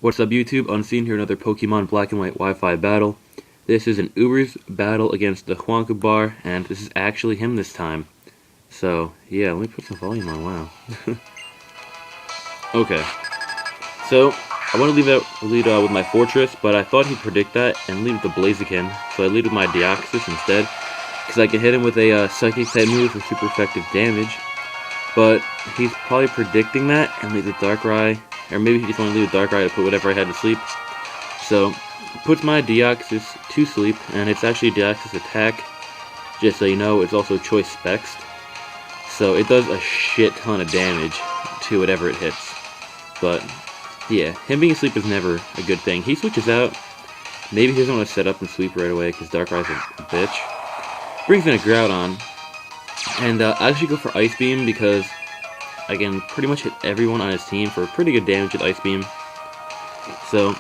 What's up YouTube? Unseen here, another Pokemon Black and White Wi-Fi battle. This is an Uber's battle against TheJuancaBar, and this is actually him this time. So, yeah, let me put some volume on, wow. Okay, so I want to lead with my Fortress, but I thought he'd predict that and lead with the Blaziken, so I lead with my Deoxys instead, because I can hit him with a Psychic type move for super effective damage. But he's probably predicting that and lead with Darkrai. Or maybe he just wanted to leave with Darkrai to put whatever I had to sleep. So, puts my Deoxys to sleep, and it's actually Deoxys attack. Just so you know, it's also Choice Spexed. So it does a shit ton of damage to whatever it hits. But, yeah, him being asleep is never a good thing. He switches out. Maybe he doesn't want to set up and sweep right away, because Darkrai's a bitch. Brings in a Groudon. And I actually go for Ice Beam, because I can pretty much hit everyone on his team for pretty good damage with Ice Beam. So,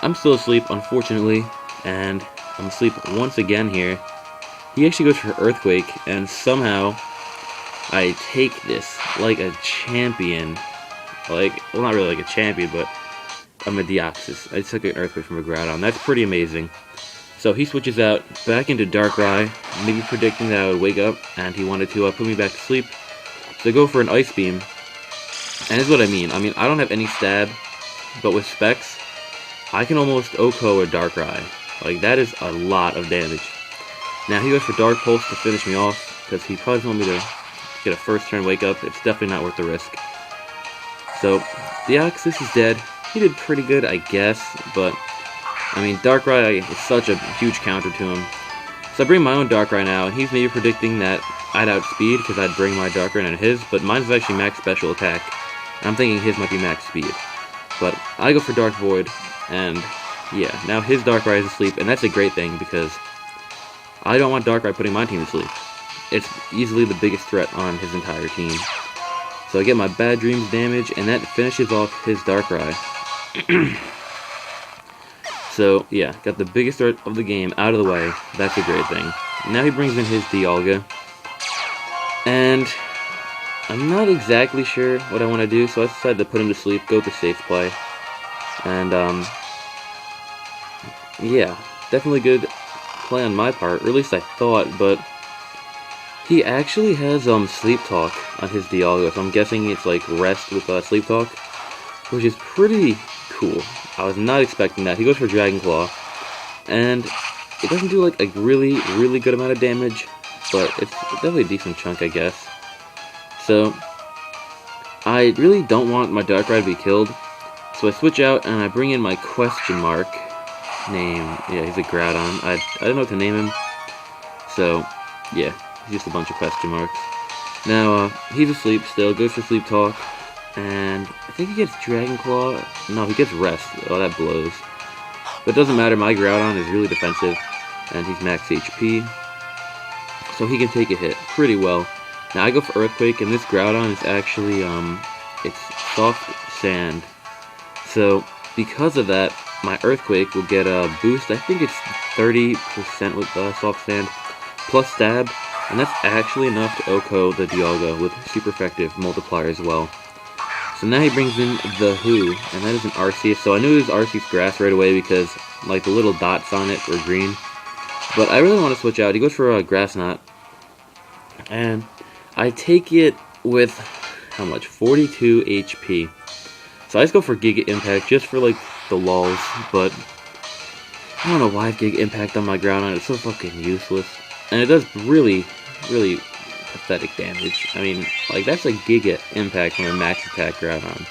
I'm still asleep, unfortunately, and I'm asleep once again here. He actually goes for Earthquake, and somehow I take this like a champion. Well, not really like a champion, but I'm a Deoxys. I took an Earthquake from a Groudon. That's pretty amazing. So he switches out back into Darkrai, maybe predicting that I would wake up, and he wanted to put me back to sleep. So I go for an Ice Beam, and this is what I mean. I don't have any stab, but with Specs, I can almost OHKO a Darkrai. Like, that is a lot of damage. Now he goes for Dark Pulse to finish me off, because he probably doesn't want me to get a first turn wake up. It's definitely not worth the risk. So, Deoxys is dead. He did pretty good, I guess, but, Darkrai is such a huge counter to him. So I bring my own Darkrai now, and he's maybe predicting that I'd outspeed, because I'd bring my Darkrai into his, but mine's actually max special attack. And I'm thinking his might be max speed. But I go for Dark Void, and yeah, now his Darkrai is asleep, and that's a great thing, because I don't want Darkrai putting my team to sleep. It's easily the biggest threat on his entire team. So I get my Bad Dreams damage, and that finishes off his Darkrai. So, yeah, got the biggest threat of the game out of the way. That's a great thing. Now he brings in his Dialga. And I'm not exactly sure what I want to do, so I decided to put him to sleep, go with the safe play. And, yeah, definitely good play on my part, or at least I thought, but he actually has, Sleep Talk on his Dialga, so I'm guessing it's, like, Rest with, Sleep Talk, which is pretty cool. I was not expecting that. He goes for Dragon Claw, and it doesn't do, like, a really, really good amount of damage, but it's definitely a decent chunk, I guess. So, I really don't want my Darkrai to be killed, so I switch out and I bring in my question mark name. Yeah, he's a Groudon. I don't know what to name him, so, yeah, he's just a bunch of question marks. Now, he's asleep still, goes for Sleep Talk, and I think he gets Dragon Claw. No, he gets Rest. Oh, that blows. But it doesn't matter, my Groudon is really defensive, and he's max HP, so he can take a hit pretty well. Now I go for Earthquake, and this Groudon is actually, it's Soft Sand. So, because of that, my Earthquake will get a boost. I think it's 30% with Soft Sand, plus Stab, and that's actually enough to OHKO the Dialga with super effective multiplier as well. So now he brings in the Who, and that is an Arceus. So I knew it was Arceus Grass right away because, like, the little dots on it were green. But I really want to switch out. He goes for a Grass Knot. And I take it with, how much? 42 HP. So I just go for Giga Impact just for, like, the lulz. But I don't know why I have Giga Impact on my Groudon. It's so fucking useless. And it does really, really pathetic damage. Like, that's a Giga Impact from a max attack Groudon.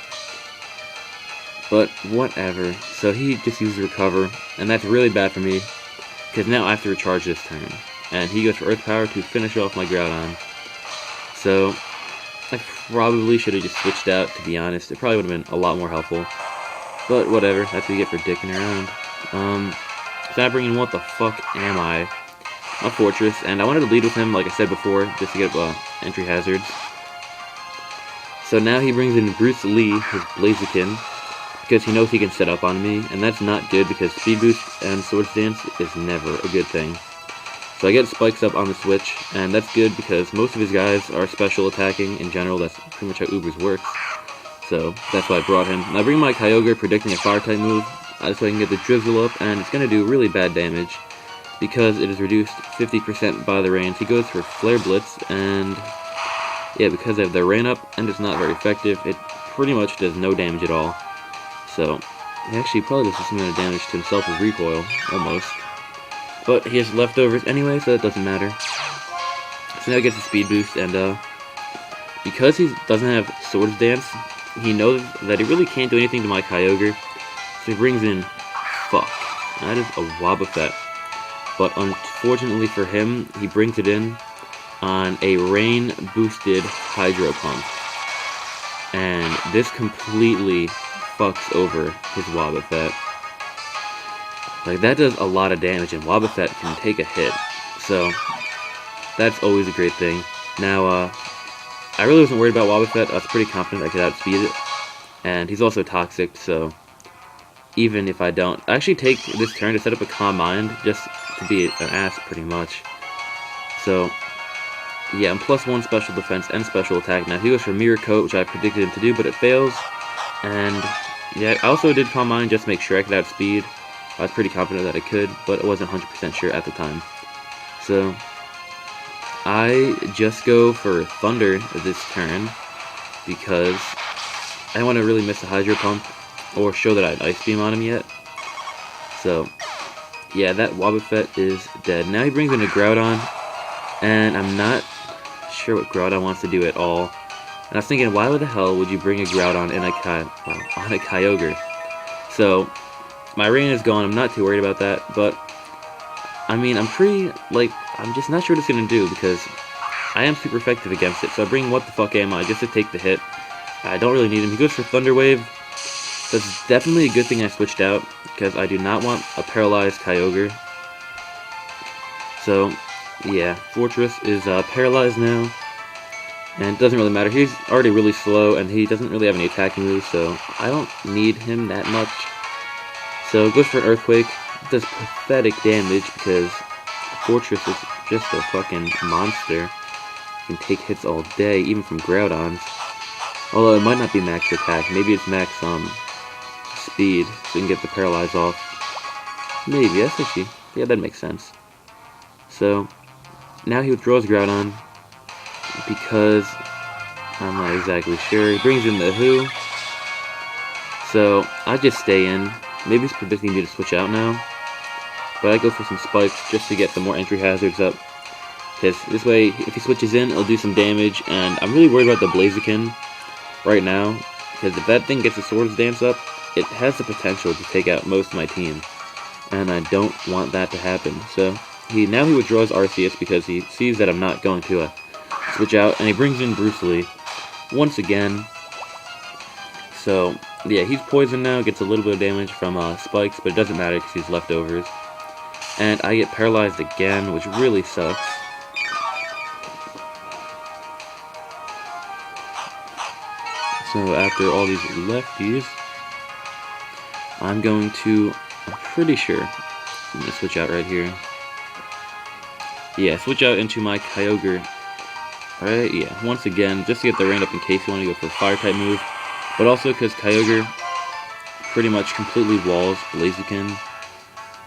But, whatever. So he just uses Recover, and that's really bad for me, because now I have to recharge this turn. And he goes for Earth Power to finish off my Groudon. So, I probably should have just switched out, to be honest. It probably would have been a lot more helpful. But, whatever. That's what you get for dicking around. So I bring in What the Fuck Am I? My Fortress, and I wanted to lead with him, like I said before, just to get entry hazards. So now he brings in Bruce Lee, his Blaziken, because he knows he can set up on me, and that's not good because Speed Boost and Swords Dance is never a good thing. So I get Spikes up on the switch, and that's good because most of his guys are special attacking in general. That's pretty much how Ubers works. so that's why I brought him. I bring my Kyogre predicting a Fire-type move, so I can get the Drizzle up, and it's going to do really bad damage, because it is reduced 50% by the range. He goes for Flare Blitz, and yeah, because I have the rain up, and it's not very effective, it pretty much does no damage at all. So, he actually probably does the same amount of damage to himself with Recoil, almost. But he has leftovers anyway, so it doesn't matter. So now he gets a speed boost, and because he doesn't have Swords Dance, he knows that he really can't do anything to my Kyogre, so he brings in Fuck. That is a Wobbuffet. But unfortunately for him, he brings it in on a rain-boosted Hydro Pump. And this completely fucks over his Wobbuffet. Like, that does a lot of damage, and Wobbuffet can take a hit. So, that's always a great thing. Now, I really wasn't worried about Wobbuffet. I was pretty confident I could outspeed it. And he's also toxic, so even if I don't... I actually take this turn to set up a Calm Mind, just to be an ass, pretty much. So, yeah, I'm +1 special defense and special attack. Now, he goes for Mirror Coat, which I predicted him to do, but it fails. And, yeah, I also did Calm Mind just to make sure I could outspeed. I was pretty confident that I could, but I wasn't 100% sure at the time. So, I just go for Thunder this turn, because I don't want to really miss a Hydro Pump, or show that I had Ice Beam on him yet. So, yeah, that Wobbuffet is dead. Now he brings in a Groudon, and I'm not sure what Groudon wants to do at all. And I was thinking, why the hell would you bring a Groudon in on a Kyogre? So, my rain is gone, I'm not too worried about that, but, I mean, I'm just not sure what it's going to do, because I am super effective against it, so I bring What the Fuck Am I just to take the hit. I don't really need him. He goes for Thunder Wave. That's definitely a good thing I switched out, because I do not want a paralyzed Kyogre. So, yeah, Fortress is paralyzed now, and it doesn't really matter. He's already really slow, and he doesn't really have any attacking moves, so I don't need him that much. So, it goes for an Earthquake. It does pathetic damage, because Fortress is just a fucking monster. He can take hits all day, even from Groudons. Although it might not be max attack, maybe it's max speed, so you can get the Paralyze off. Maybe, that's actually, yeah, that makes sense. So, now he withdraws Groudon, because I'm not exactly sure. He brings in the Who. So, I just stay in. Maybe he's predicting me to switch out now. But I go for some Spikes just to get some more entry hazards up. Because this way, if he switches in, it'll do some damage. And I'm really worried about the Blaziken right now. Because if that thing gets the Swords Dance up, it has the potential to take out most of my team. And I don't want that to happen. So, now he withdraws Arceus because he sees that I'm not going to switch out. And he brings in Bruce Lee once again. So, yeah, he's poisoned now, gets a little bit of damage from Spikes, but it doesn't matter because he's leftovers. And I get paralyzed again, which really sucks. So after all these lefties, I'm pretty sure, I'm going to switch out right here. Yeah, switch out into my Kyogre. Alright, yeah, once again, just to get the rain up in case you want to go for a Fire-type move. But also because Kyogre pretty much completely walls Blaziken.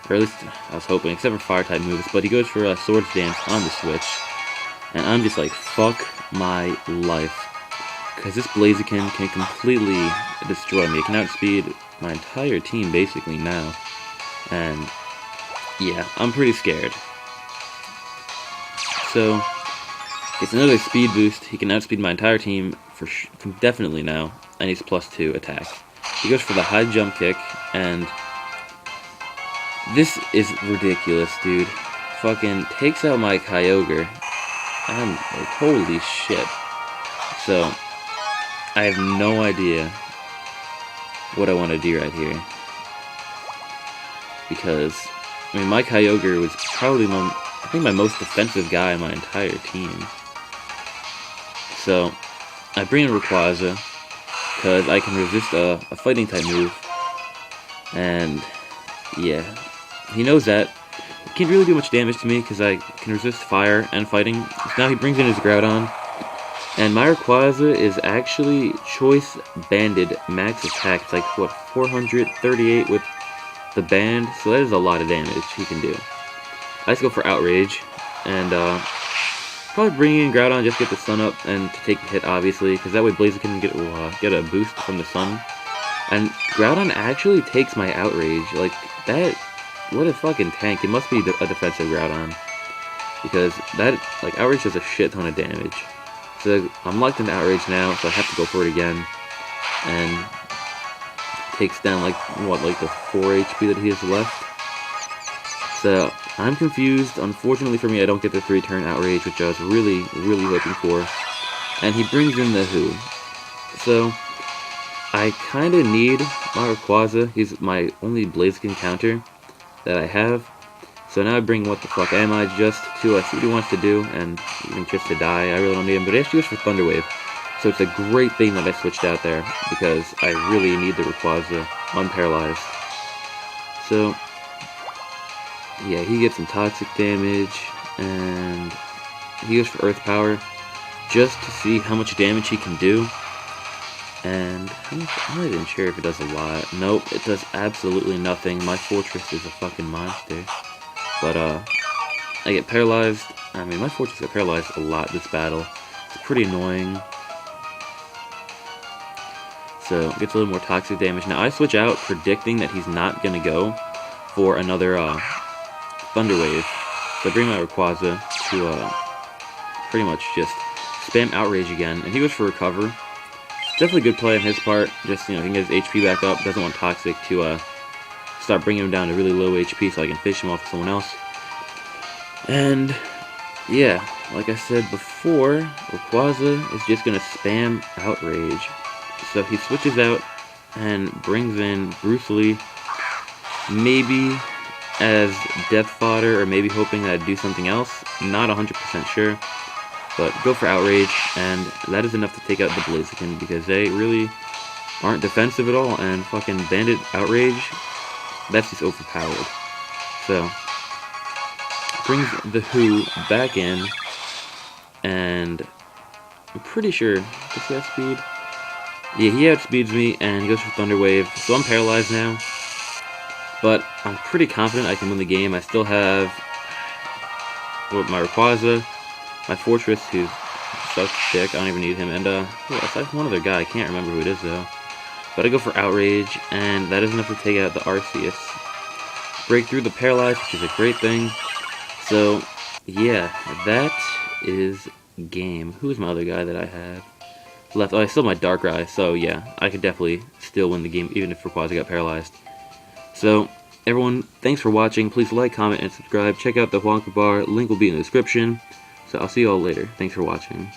Or at least, I was hoping, except for Fire-type moves. But he goes for a Swords Dance on the Switch. And I'm just like, fuck my life. Because this Blaziken can completely destroy me. It can outspeed my entire team, basically, now. And, yeah, I'm pretty scared. So, it's another speed boost. He can outspeed my entire team, definitely now. And he's +2 attack. He goes for the high jump kick, and this is ridiculous, dude. Fucking takes out my Kyogre. I'm like, holy shit. So, I have no idea what I want to do right here. Because, I mean, my Kyogre was probably my most defensive guy in my entire team. So, I bring in Rayquaza, because I can resist a fighting type move. And, yeah. He knows that. He can't really do much damage to me, because I can resist fire and fighting. So now he brings in his Groudon. And my Rayquaza is actually choice banded max attack. It's like, what, 438 with the band? So that is a lot of damage he can do. I just go for Outrage, and probably bring in Groudon just to get the sun up and to take the hit, obviously, because that way Blaziken can get a boost from the sun. And Groudon actually takes my Outrage. Like, that, what a fucking tank. It must be a defensive Groudon, because that, like, Outrage does a shit ton of damage. So I'm locked into Outrage now, so I have to go for it again. And takes down, like, what, like the 4 HP that he has left. So I'm confused. Unfortunately for me, I don't get the 3-turn Outrage, which I was really, really hoping for. And he brings in the Who. So I kind of need my Rayquaza. He's my only Blaziken counter that I have. So now I bring What the Fuck Am I just to see what he wants to do, and even just to die. I really don't need him, but he actually goes for Thunder Wave. So it's a great thing that I switched out there, because I really need the Rayquaza unparalyzed. So yeah, he gets some toxic damage, and he goes for Earth Power just to see how much damage he can do. And I'm not even sure if it does a lot. Nope, it does absolutely nothing. My Fortress is a fucking monster. But I get paralyzed. I mean, my Fortress got paralyzed a lot this battle. It's pretty annoying. So it gets a little more toxic damage. Now I switch out predicting that he's not gonna go for another Thunder Wave. So I bring my Rayquaza to pretty much just spam Outrage again, and he goes for Recover. Definitely good play on his part. Just, you know, he can get his HP back up. Doesn't want Toxic to start bringing him down to really low HP so I can fish him off with someone else. And yeah, like I said before, Rayquaza is just gonna spam Outrage. So he switches out and brings in Bruce Lee, maybe as death fodder, or maybe hoping that I'd do something else. Not 100% sure. But go for Outrage, and that is enough to take out the Blaziken, because they really aren't defensive at all, and fucking Bandit Outrage, that's just overpowered. So, brings the Who back in, and I'm pretty sure, does he have speed? Yeah, he outspeeds me, and he goes for Thunder Wave, so I'm paralyzed now. But I'm pretty confident I can win the game. I still have my Rayquaza, my Fortress, who's such dick, I don't even need him, and who else? I have one other guy, I can't remember who it is though. But I go for Outrage, and that is enough to take out the Arceus. Break through the Paralyze, which is a great thing. So, yeah, that is game. Who is my other guy that I have left? Oh, I still have my Darkrai, so yeah, I could definitely still win the game, even if Rayquaza got paralyzed. So, everyone, thanks for watching. Please like, comment, and subscribe. Check out TheJuancaBar. Link will be in the description. So I'll see you all later. Thanks for watching.